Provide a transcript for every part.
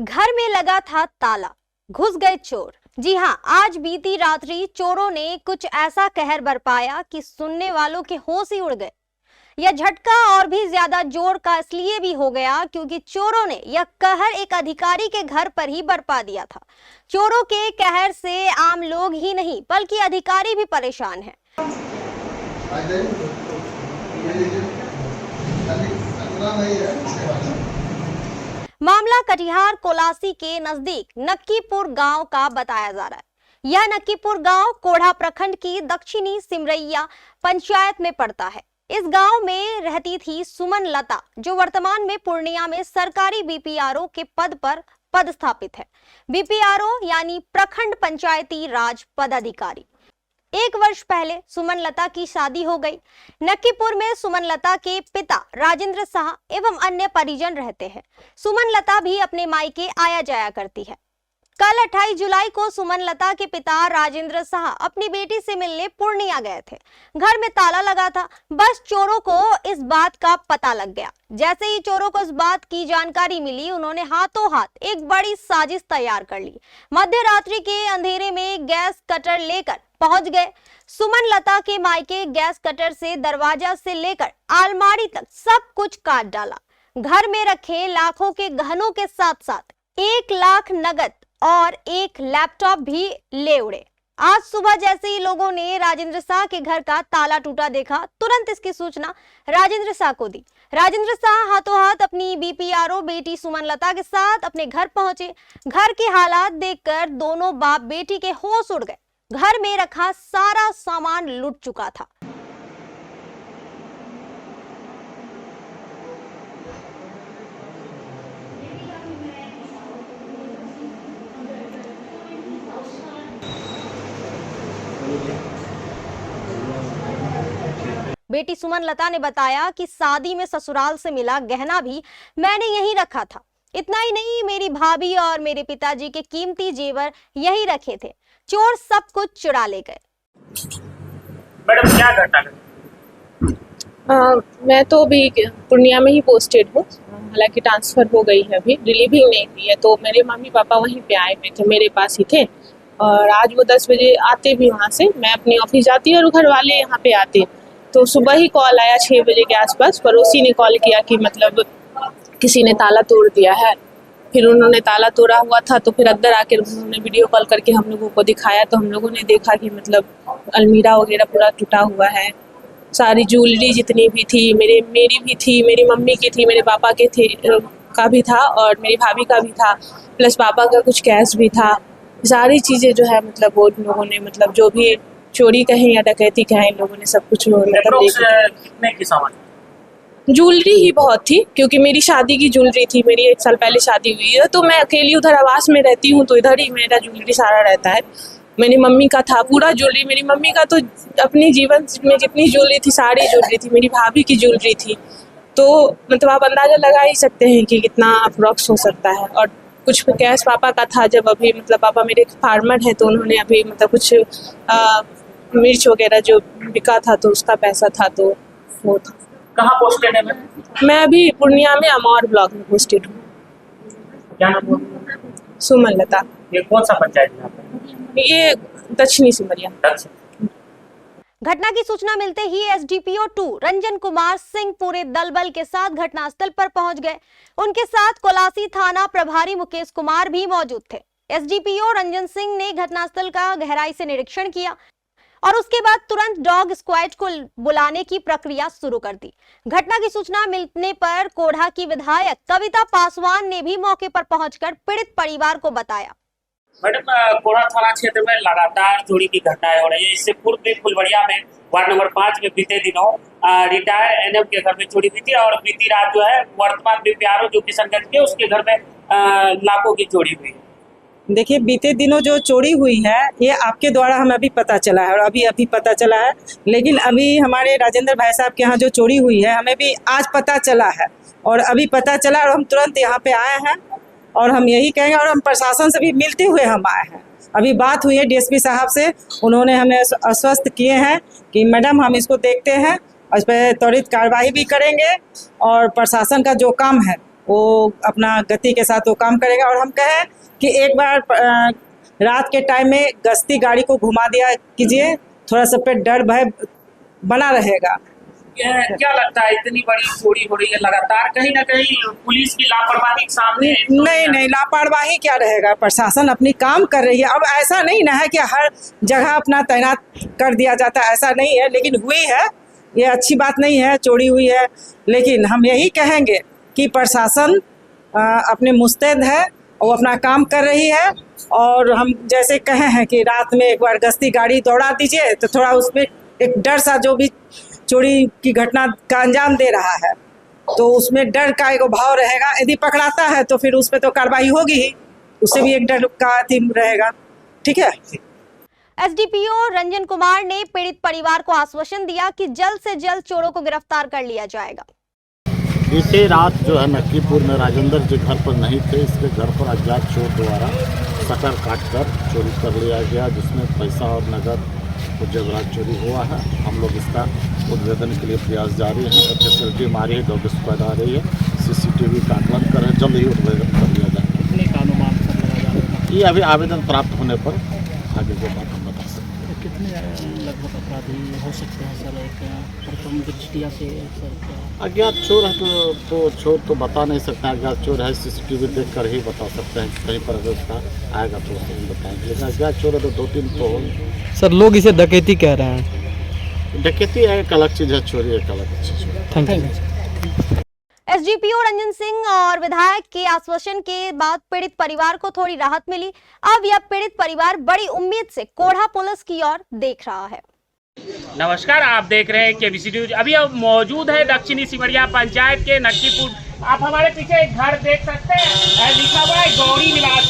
घर में लगा था ताला, घुस गए चोर। जी हाँ, आज बीती रात्रि चोरों ने कुछ ऐसा कहर बरपाया कि सुनने वालों के होश ही उड़ गए। यह झटका और भी ज्यादा जोर का इसलिए भी हो गया क्योंकि चोरों ने यह कहर एक अधिकारी के घर पर ही बरपा दिया था। चोरों के कहर से आम लोग ही नहीं बल्कि अधिकारी भी परेशान हैं। मामला कटिहार कोलासी के नजदीक नक्कीपुर गांव का बताया जा रहा है। यह नक्कीपुर गांव कोढ़ा प्रखंड की दक्षिणी सिमरैया पंचायत में पड़ता है। इस गांव में रहती थी सुमन लता, जो वर्तमान में पूर्णिया में सरकारी बीपीआरओ के पद पर पदस्थापित है। बीपीआरओ यानी प्रखंड पंचायती राज पदाधिकारी। 1 वर्ष पहले सुमन लता की शादी हो गई। नक्कीपुर में सुमन लता के पिता राजेंद्र शाह एवं अन्य परिजन रहते हैं। सुमन लता भी अपने मायके आया जाया करती है। कल 28 जुलाई को सुमन लता के पिता राजेंद्र शाह अपनी बेटी से मिलने पूर्णिया गए थे। घर में ताला लगा था। बस चोरों को इस बात का पता लग गया। जैसे ही चोरों को इस बात की जानकारी मिली, उन्होंने हाथों हाथ एक बड़ी साजिश तैयार कर ली। मध्य रात्रि के अंधेरे में गैस कटर लेकर पहुंच गए। सुमन लता के मायके गैस कटर से दरवाजा से लेकर अलमारी तक सब कुछ काट डाला। घर में रखे लाखों के गहनों के साथ साथ 1 लाख नगद और 1 लैपटॉप भी ले उड़े। आज सुबह जैसे ही लोगों ने राजेंद्र शाह के घर का ताला टूटा देखा, तुरंत इसकी सूचना राजेंद्र शाह को दी। राजेंद्र शाह हाथों हाथ अपनी बीपीआरओ बेटी सुमन लता के साथ अपने घर पहुंचे। घर के हालात देखकर दोनों बाप बेटी के होश उड़ गए। घर में रखा सारा सामान लूट चुका था। बेटी सुमन लता ने बताया कि शादी में ससुराल से मिला गहना भी मैंने यहीं रखा था। इतना ही नहीं, मेरी भाभी और मेरे पिताजी के कीमती जेवर यहीं रखे थे। चोर सब कुछ चुरा ले गए। मैडम क्या घटना है? मैं तो अभी पूर्णिया में ही पोस्टेड हूँ। हालांकि ट्रांसफर हो गई है, अभी रिलीविंग नहीं हुई है। तो मेरे मम्मी पापा वहीं पे आए हुए थे, मेरे पास ही थे। और आज वो 10 बजे आते भी वहाँ से, मैं अपनी ऑफिस जाती और घर वाले यहाँ पे आते। तो सुबह ही कॉल आया 6 बजे के आसपास। पड़ोसी ने कॉल किया कि मतलब किसी ने ताला तोड़ दिया है। फिर उन्होंने ताला तोड़ा हुआ था, तो फिर अंदर आकर उन्होंने वीडियो कॉल करके हम लोगों को दिखाया। तो हम लोगों ने देखा कि मतलब अलमीरा वगैरह पूरा टूटा हुआ है। सारी ज्वेलरी जितनी भी थी, मेरी भी थी, मेरी मम्मी की थी, मेरे पापा के थे का भी था और मेरी भाभी का भी था, प्लस पापा का कुछ कैश भी था। सारी चीज़ें जो है मतलब वो लोगों ने मतलब जो भी चोरी कहें या डकैती कहें, इन लोगों ने सब कुछ कितने की सामान? ज्वेलरी ही बहुत थी, क्योंकि मेरी शादी की ज्वेलरी थी। मेरी 1 साल पहले शादी हुई है, तो मैं अकेली उधर आवास में रहती हूँ, तो इधर ही मेरा ज्वेलरी सारा रहता है। मेरी मम्मी का था पूरा ज्वेलरी। मेरी मम्मी का तो अपनी जीवन में जितनी ज्वेलरी थी सारी ज्वेलरी थी। मेरी भाभी की ज्वेलरी थी। तो मतलब आप अंदाजा लगा ही सकते हैं कि कितना अप्रोक्स हो सकता है। और कुछ कैश पापा का था। जब अभी मतलब पापा मेरे फार्मर हैं, तो उन्होंने अभी मतलब कुछ मिर्च वगैरह जो बिका था तो उसका पैसा था, तो वो था। कहाँ पोस्टेड है? मैं अभी पूर्णिया में अमौर ब्लॉक में पोस्टेड हूँ। क्या नाम? सुमन लता। ये कौन सा पंचायत है? ये दक्षिणी सिमरिया। घटना की सूचना मिलते ही एसडीपीओ 2 रंजन कुमार सिंह पूरे दलबल के साथ घटनास्थल पर पहुंच गए। उनके साथ कोलासी थाना प्रभारी मुकेश कुमार भी मौजूद थे। एसडीपीओ रंजन सिंह ने घटनास्थल का गहराई से निरीक्षण किया और उसके बाद तुरंत डॉग स्क्वाड को बुलाने की प्रक्रिया शुरू कर दी। घटना की सूचना मिलने पर कोढ़ा की विधायक कविता पासवान ने भी मौके पर पहुंचकर पीड़ित परिवार को बताया। मैडम, कोढ़ा थाना क्षेत्र में लगातार चोरी की घटनाएं हो रही है। इससे पूर्व भी फुलवड़िया में वार्ड नंबर 5 में बीते दिनों रिटायर्ड एनएम के घर में चोरी हुई थी और बीती रात जो है वर्तमान बीपीआरओ जो किशनगंज के, उसके घर में लाखों की चोरी हुई। देखिए, बीते दिनों जो चोरी हुई है ये आपके द्वारा हमें अभी पता चला है और अभी पता चला है। लेकिन अभी हमारे राजेंद्र भाई साहब के यहाँ जो चोरी हुई है हमें भी आज पता चला है और अभी पता चला और हम तुरंत यहाँ पे आए हैं। और हम यही कहेंगे, और हम प्रशासन से भी मिलते हुए हम आए हैं। अभी बात हुई है डीएसपी साहब से, उन्होंने हमें आश्वस्त किए हैं कि मैडम हम इसको देखते हैं, इस पर त्वरित कार्रवाई भी करेंगे और प्रशासन का जो काम है वो अपना गति के साथ वो काम करेगा। और हम कहें कि एक बार रात के टाइम में गश्ती गाड़ी को घुमा दिया कीजिए, थोड़ा सा पे डर भय बना रहेगा। क्या लगता है इतनी बड़ी चोरी हो रही है लगातार, कहीं ना कहीं पुलिस की लापरवाही सामने नहीं, लापरवाही क्या रहेगा, प्रशासन अपनी काम कर रही है। अब ऐसा नहीं ना है कि हर जगह अपना तैनात कर दिया जाता है, ऐसा नहीं है, लेकिन हुई है, ये अच्छी बात नहीं है, चोरी हुई है। लेकिन हम यही कहेंगे कि प्रशासन अपने मुस्तैद है, वो अपना काम कर रही है। और हम जैसे कहे हैं कि रात में एक बार गश्ती गाड़ी दौड़ा दीजिए तो थोड़ा उसमें एक डर सा, जो भी चोरी की घटना का अंजाम दे रहा है तो उसमें डर का एक भाव रहेगा। यदि पकड़ाता है तो फिर उस पर तो कार्रवाई होगी ही, उससे भी एक डर का थीम रहेगा। ठीक है। एसडीपीओ रंजन कुमार ने पीड़ित परिवार को आश्वासन दिया कि जल्द से जल्द चोरों को गिरफ्तार कर लिया जाएगा। बीते रात जो है नक्कीपुर में राजेंद्र जी घर पर नहीं थे, इसके घर पर अज्ञात चोर द्वारा शटर काटकर चोरी कर लिया गया, जिसमें पैसा और नगद कुछ जेवरात चोरी हुआ है। हम लोग इसका उद्भेदन के लिए प्रयास जारी है। फैसिलिटी हमारी है, डॉग स्क्वाड आ रही है, सीसीटीवी का आकलन कर रहे हैं, जल्द ही उद्भेदन कर लिया जाएगा। कितने का अनुमान कर लगाया जा रहा है? ये अभी आवेदन प्राप्त होने पर आगे की बात हम बता सकते हैं। कितने लगभग अपराधी हो सकते हैं सर, प्रथम दृष्टिया से सर? अज्ञात चोर है तो चोर तो बता नहीं सकते हैं, अज्ञात चोर है सीसीटीवी देख कर ही बता सकते हैं। कहीं पर अगर उसका आएगा तो उसे हम बताएंगे, लेकिन अज्ञात चोर है तो 2-3 तो होंगे। सर लोग इसे डकैती कह रहे हैं। डकैती है एक अलग चीज़ है, चोरी एक अलग चीज़ है। Thank you. SDPO Ranjan Singh और विधायक के आश्वासन के बाद पीड़ित परिवार को थोड़ी राहत मिली। अब यह पीड़ित परिवार बड़ी उम्मीद से कोढ़ा पुलिस की ओर देख रहा है। नमस्कार, आप देख रहे हैं केबीसी न्यूज। अभी अब मौजूद है दक्षिणी सिमरिया पंचायत के नक्कीपुर। आप हमारे पीछे एक घर देख सकते हैं, लिखा हुआ है गौरी निवास।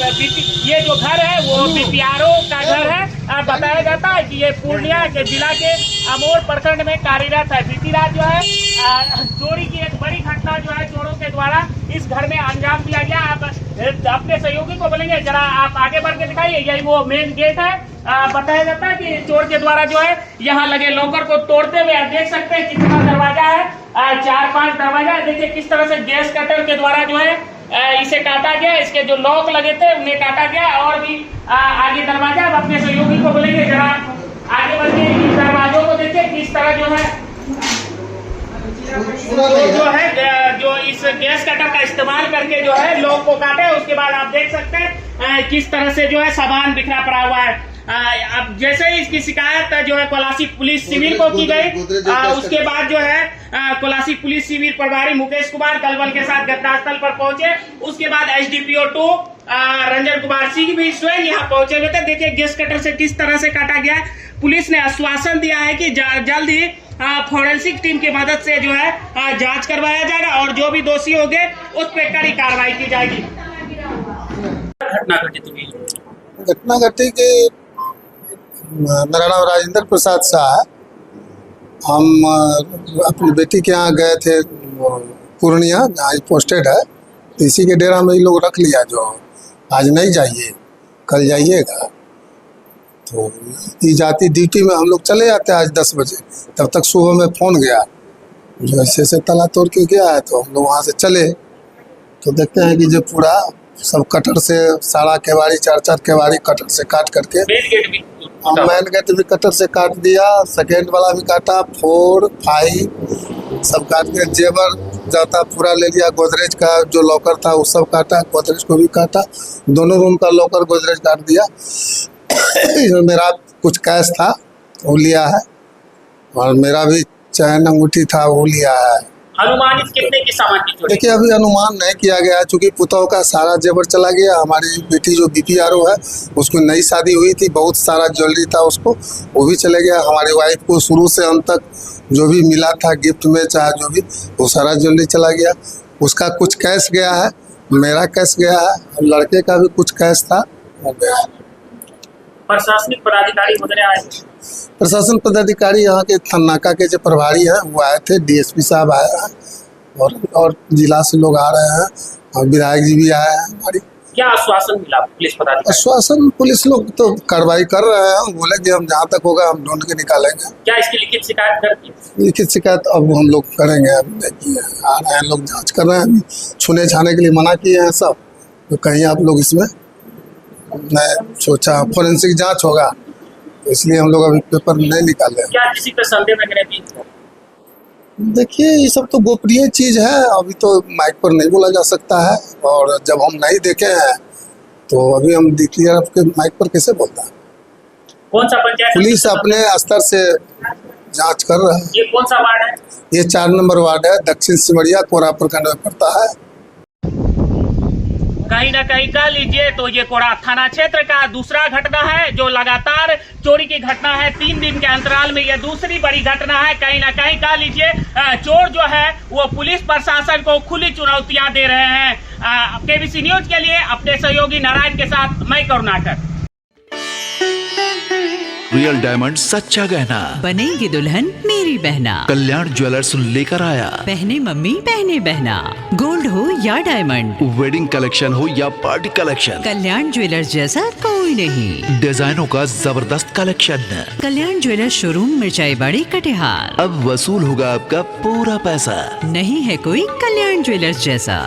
ये जो घर है वो बीपीआरओ का घर है। बताया जाता है कि ये पूर्णिया के जिला के अमोर प्रखंड में कार्यरत है। बीती रात जो है चोरी की एक बड़ी घटना जो है चोरों के द्वारा इस घर में अंजाम दिया गया। आप अपने सहयोगी को बोलेंगे जरा आप आगे बढ़ के दिखाइए, यही वो मेन गेट है। बताया जाता है कि चोर के द्वारा जो है यहाँ लगे लॉकर को तोड़ते हुए आप देख सकते हैं कितना दरवाजा है, 4-5 दरवाजा। देखिए किस तरह से गैस कटर के द्वारा जो है इसे काटा गया, इसके जो लॉक लगे थे उन्हें काटा गया। और भी आगे दरवाजा, आप अपने सहयोगी को बोलेंगे जरा आगे बढ़ के इन दरवाजों को देखिए किस तरह जो है जो इस गैस कटर का इस्तेमाल करके जो है लॉक को काटे। उसके बाद आप देख सकते हैं किस तरह से जो है सामान बिखरा पड़ा हुआ है। अब जैसे ही इसकी शिकायत जो है कोलासी पुलिस शिविर को की गई, उसके बाद जो है कोलासी पुलिस शिविर प्रभारी मुकेश कुमार दलबल के साथ घटनास्थल पर पहुंचे। उसके बाद एसडीपीओ 2 रंजन कुमार सिंह भी स्वयं यहाँ पहुंचे हुए थे। देखिए गैस कटर से किस तरह से काटा गया है। पुलिस ने आश्वासन दिया है कि जल्द ही फोरेंसिक टीम की मदद से जो है जांच करवाया जाएगा और जो भी दोषी होंगे उस पर कड़ी कार्रवाई की जाएगी। घटना घटी कि मेरा नाम राजेंद्र प्रसाद शाह है। हम अपनी बेटी के यहाँ गए थे पूर्णिया, जहाँ पोस्टेड है, तो इसी के डेरा में ही लोग रख लिया जो आज नहीं जाइए कल जाइएगा। तो ई जाती ड्यूटी में हम लोग चले जाते हैं आज 10 बजे। तब तक सुबह में फ़ोन गया जो ऐसे ऐसे ताला तोड़ के गया है। तो हम लोग वहाँ से चले तो देखते हैं कि जो पूरा सब कटर से सारा केवाड़ी 4-4 केवाड़ी कटर से काट करके, मेन गेट भी कटर से काट दिया, सेकेंड वाला भी काटा, 4, 5 सब काट के जेवर जाता पूरा ले लिया। गोदरेज का जो लॉकर था वो सब काटा, गोदरेज को भी काटा, दोनों रूम का लॉकर गोदरेज काट दिया। मेरा कुछ कैश था वो लिया है और मेरा भी चैन अंगूठी था वो लिया है। अनुमानित कितने की सामान की चोरी? देखिए अभी अनुमान नहीं किया गया है, चूँकि पुतौ का सारा जेवर चला गया। हमारी बेटी जो बीपीआरओ है उसको नई शादी हुई थी, बहुत सारा ज्वेलरी था उसको, वो भी चले गया। हमारी वाइफ को शुरू से अंत तक जो भी मिला था गिफ्ट में चाहे जो भी, वो सारा ज्वेलरी चला गया। उसका कुछ कैश गया है, मेरा कैश गया है, लड़के का भी कुछ कैश था वो गया। प्रशासनिक पदाधिकारी वगैरह आए? प्रशासन पदाधिकारी यहाँ के थन्नाका के जो प्रभारी हैं वो आए थे, डीएसपी साहब आए हैं और जिला से लोग आ रहे हैं और विधायक जी भी आए हैं हमारी। क्या आश्वासन मिला पुलिस पदाधिकारी? आश्वासन पुलिस लोग तो कार्रवाई कर रहे हैं, बोले कि हम जहाँ तक होगा हम ढूंढ के निकालेंगे। क्या इसकी लिखित शिकायत कर दी? लिखित शिकायत अब हम लोग करेंगे, अब देखिए आ रहे हैं लोग, जांच कर रहे हैं, अभी छूने छाने के लिए मना किए हैं सब, तो कहीं आप लोग इसमें मैं सोचा फोरेंसिक जांच होगा, तो इसलिए हम लोग अभी पेपर नहीं निकाले। क्या किसी पे संदेह वगैरह भी? देखिए ये सब तो गोपनीय चीज है, अभी तो माइक पर नहीं बोला जा सकता है, और जब हम नहीं देखे हैं तो अभी हम डिक्लेयर आपके माइक पर कैसे बोलता है। कौन सा पंचायत? पुलिस अपने स्तर से जांच कर रहा है। ये कौन सा वार्ड है? ये 4 नंबर वार्ड है, दक्षिण सिमरिया कोरा प्रखंड में पड़ता है। कहीं ना कहीं कह लीजिए तो ये कोड़ा थाना क्षेत्र का दूसरा घटना है जो लगातार चोरी की घटना है। 3 दिन के अंतराल में ये दूसरी बड़ी घटना है। कहीं ना कहीं कह लीजिए चोर जो है वो पुलिस प्रशासन को खुली चुनौतियां दे रहे हैं। केबीसी न्यूज के लिए अपने सहयोगी नारायण के साथ मैं करुणाकर। रियल डायमंड सच्चा गहना, बनेगी दुल्हन मेरी बहना। कल्याण ज्वेलर्स लेकर आया। पहने मम्मी पहने बहना, गोल्ड हो या डायमंड, वेडिंग कलेक्शन हो या पार्टी कलेक्शन, कल्याण ज्वेलर्स जैसा कोई नहीं। डिजाइनों का जबरदस्त कलेक्शन। कल्याण ज्वेलर्स शोरूम मिर्चाई बाड़ी कटिहार। अब वसूल होगा आपका पूरा पैसा। नहीं है कोई कल्याण ज्वेलर्स जैसा।